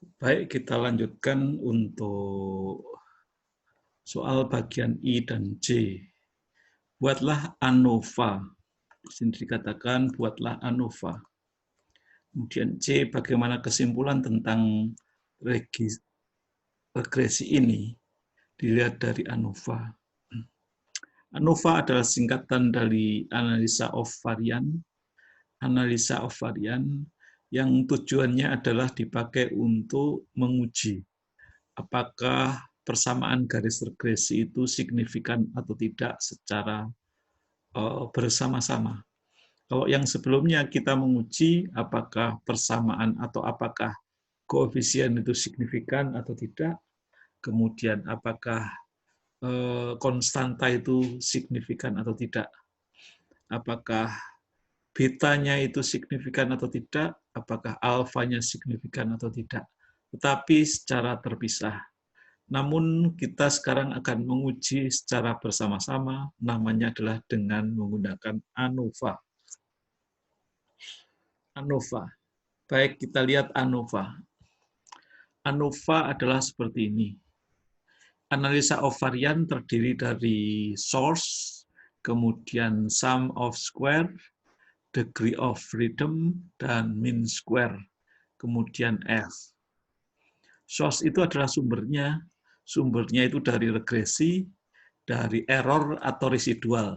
Baik, kita lanjutkan untuk soal bagian I dan J. Buatlah ANOVA. Di sini dikatakan buatlah ANOVA. Kemudian C, bagaimana kesimpulan tentang regresi ini dilihat dari ANOVA. ANOVA adalah singkatan dari analisa of varian. Analisa of varian yang tujuannya adalah dipakai untuk menguji apakah persamaan garis regresi itu signifikan atau tidak secara bersama-sama. Kalau yang sebelumnya kita menguji apakah persamaan atau apakah koefisien itu signifikan atau tidak, kemudian apakah konstanta itu signifikan atau tidak, apakah betanya itu signifikan atau tidak, apakah alfanya signifikan atau tidak, tetapi secara terpisah. Namun kita sekarang akan menguji secara bersama-sama, namanya adalah dengan menggunakan ANOVA. ANOVA. Baik, kita lihat ANOVA. ANOVA adalah seperti ini. Analisa of varian terdiri dari source, kemudian sum of square, degree of freedom, dan mean square, kemudian F. Source itu adalah sumbernya. Sumbernya itu dari regresi, dari error atau residual.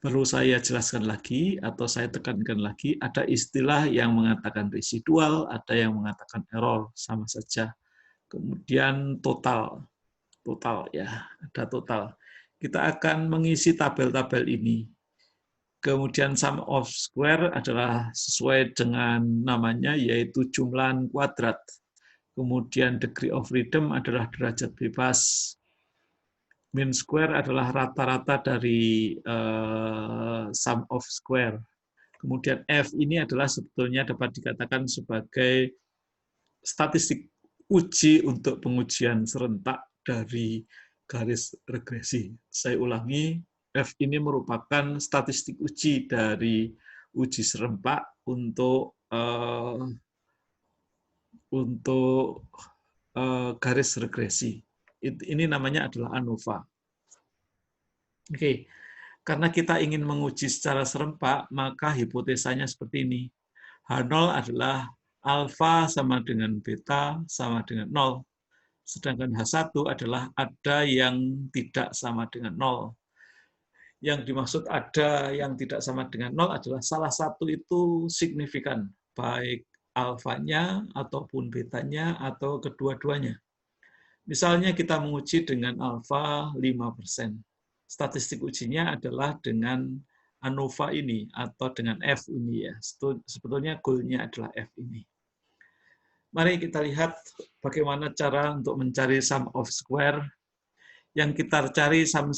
Perlu saya jelaskan lagi atau saya tekankan lagi, ada istilah yang mengatakan residual, ada yang mengatakan error, sama saja. Kemudian total ya, ada total. Kita akan mengisi tabel-tabel ini. Kemudian sum of square adalah sesuai dengan namanya, yaitu jumlahan kuadrat. Kemudian degree of freedom adalah derajat bebas. Mean square adalah rata-rata dari sum of square. Kemudian F ini adalah sebetulnya dapat dikatakan sebagai statistik uji untuk pengujian serentak dari garis regresi. Saya ulangi, F ini merupakan statistik uji dari uji serempak untuk garis regresi. Ini namanya adalah ANOVA. Oke, karena kita ingin menguji secara serempak, maka hipotesanya seperti ini. H0 adalah alfa sama dengan beta sama dengan 0. Sedangkan H1 adalah ada yang tidak sama dengan 0. Yang dimaksud ada yang tidak sama dengan 0 adalah salah satu itu signifikan, baik alfanya ataupun betanya atau kedua-duanya. Misalnya kita menguji dengan alfa 5%. Statistik ujinya adalah dengan ANOVA ini atau dengan F ini ya. Sebetulnya goalnya adalah F ini. Mari kita lihat bagaimana cara untuk mencari sum of square. Yang kita cari sum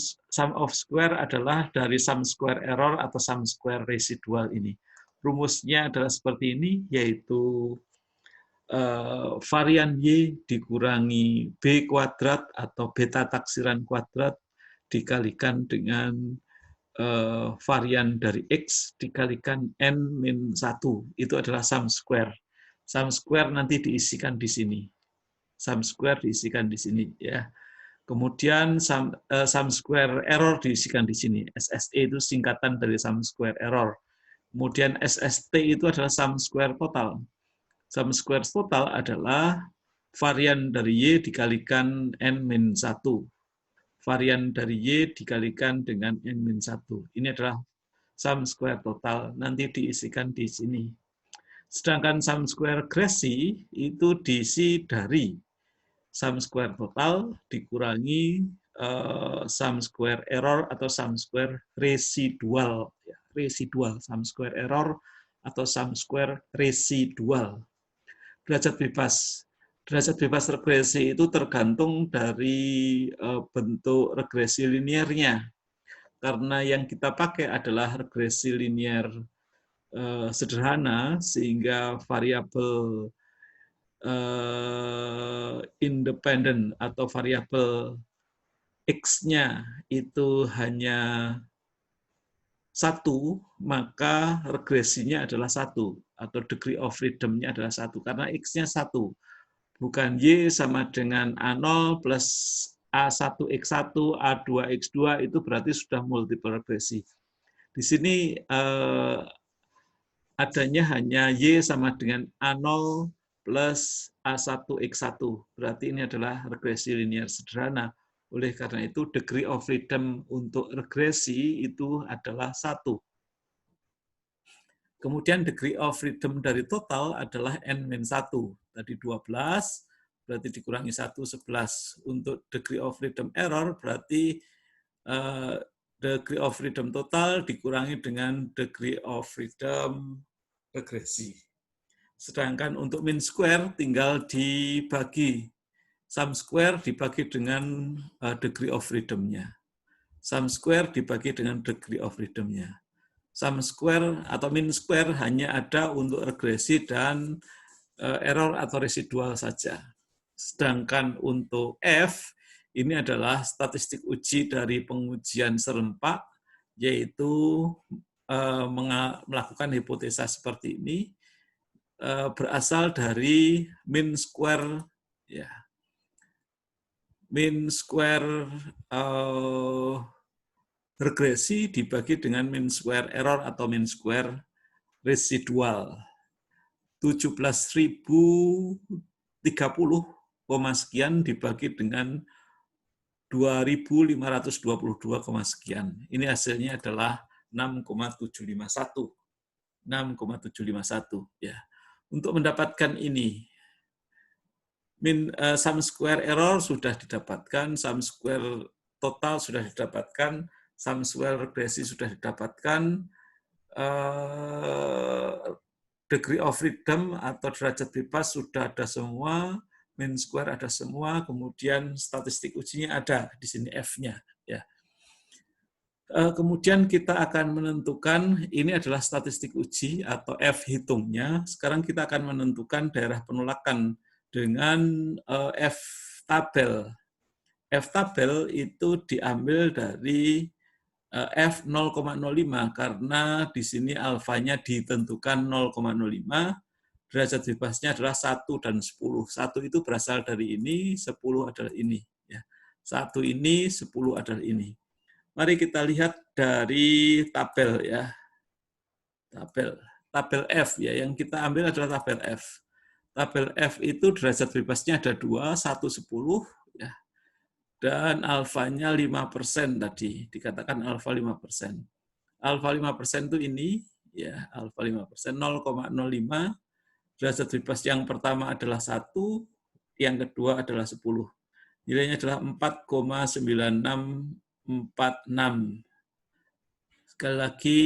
of square adalah dari sum square error atau sum square residual ini. Rumusnya adalah seperti ini, yaitu varian Y dikurangi B kuadrat atau beta taksiran kuadrat dikalikan dengan varian dari X dikalikan N-1. Itu adalah sum square. Sum square nanti diisikan di sini. Sum square diisikan di sini ya. Kemudian sum square error diisikan di sini. SSE itu singkatan dari sum square error. Kemudian SST itu adalah sum square total. Sum square total adalah varian dari Y dikalikan N-1. Varian dari Y dikalikan dengan N-1. Ini adalah sum square total. Nanti diisikan di sini. Sedangkan sum square regresi itu diisi dari sum square total dikurangi sum square error atau sum square residual. Residual, sum square error atau sum square residual. Derajat bebas. Derajat bebas regresi itu tergantung dari bentuk regresi linearnya. Karena yang kita pakai adalah regresi linear sederhana, sehingga variabel independen atau variabel X-nya itu hanya 1, maka regresinya adalah 1, atau degree of freedom-nya adalah 1, karena X-nya 1. Bukan Y sama dengan A0 plus A1X1, A2X2, itu berarti sudah multiple regresi. Di sini adanya hanya Y sama dengan A0 plus A1X1. Berarti ini adalah regresi linear sederhana. Oleh karena itu, degree of freedom untuk regresi itu adalah 1. Kemudian degree of freedom dari total adalah N-1. Tadi 12, berarti dikurangi 1, 11. Untuk degree of freedom error, berarti degree of freedom total dikurangi dengan degree of freedom regresi. Sedangkan untuk mean square tinggal dibagi. Sum square dibagi dengan degree of freedom-nya. Sum square dibagi dengan degree of freedom-nya. Sum square atau mean square hanya ada untuk regresi dan error atau residual saja. Sedangkan untuk F, ini adalah statistik uji dari pengujian serempak, yaitu melakukan hipotesa seperti ini, berasal dari mean square, ya, mean square regresi dibagi dengan mean square error atau mean square residual. 17.030, sekian dibagi dengan 2.522, sekian. Ini hasilnya adalah 6,751. 6,751, ya. Untuk mendapatkan ini, sum square error sudah didapatkan, sum square total sudah didapatkan, sum square regresi sudah didapatkan, degree of freedom atau derajat bebas sudah ada semua, mean square ada semua, kemudian statistik ujinya ada di sini F-nya, ya. Kemudian kita akan menentukan, ini adalah statistik uji atau F hitungnya. Sekarang kita akan menentukan daerah penolakan dengan F tabel. F tabel itu diambil dari F 0,05 karena di sini alfanya ditentukan 0,05, derajat bebasnya adalah 1 dan 10. 1 itu berasal dari ini, 10 adalah ini. 1 ini, 10 adalah ini. Mari kita lihat dari tabel, ya. Tabel F, ya, yang kita ambil adalah tabel F. Tabel F itu derajat bebasnya ada 2, 1, 10, ya. Dan alfanya 5% tadi, dikatakan alfa 5%. Alfa 5% itu ini, ya, alfa 5%, 0,05. Derajat bebas yang pertama adalah 1, yang kedua adalah 10. Nilainya adalah 4,9646. Sekali lagi,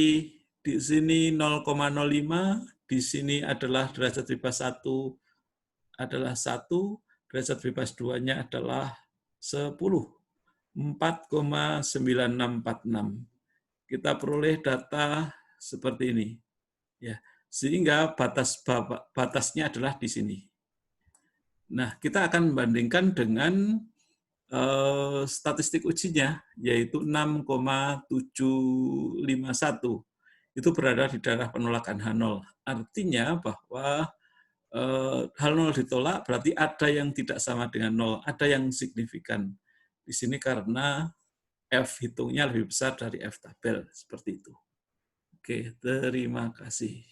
di sini 0,05, di sini adalah derajat bebas 1 adalah 1, derajat bebas 2-nya adalah 10. 4,9646. Kita peroleh data seperti ini, ya. Sehingga batasnya adalah di sini. Nah, kita akan membandingkan dengan statistik ujinya, yaitu 6,751. Itu berada di daerah penolakan H0. Artinya bahwa H0 ditolak berarti ada yang tidak sama dengan 0, ada yang signifikan. Di sini karena F hitungnya lebih besar dari F tabel, seperti itu. Oke, terima kasih.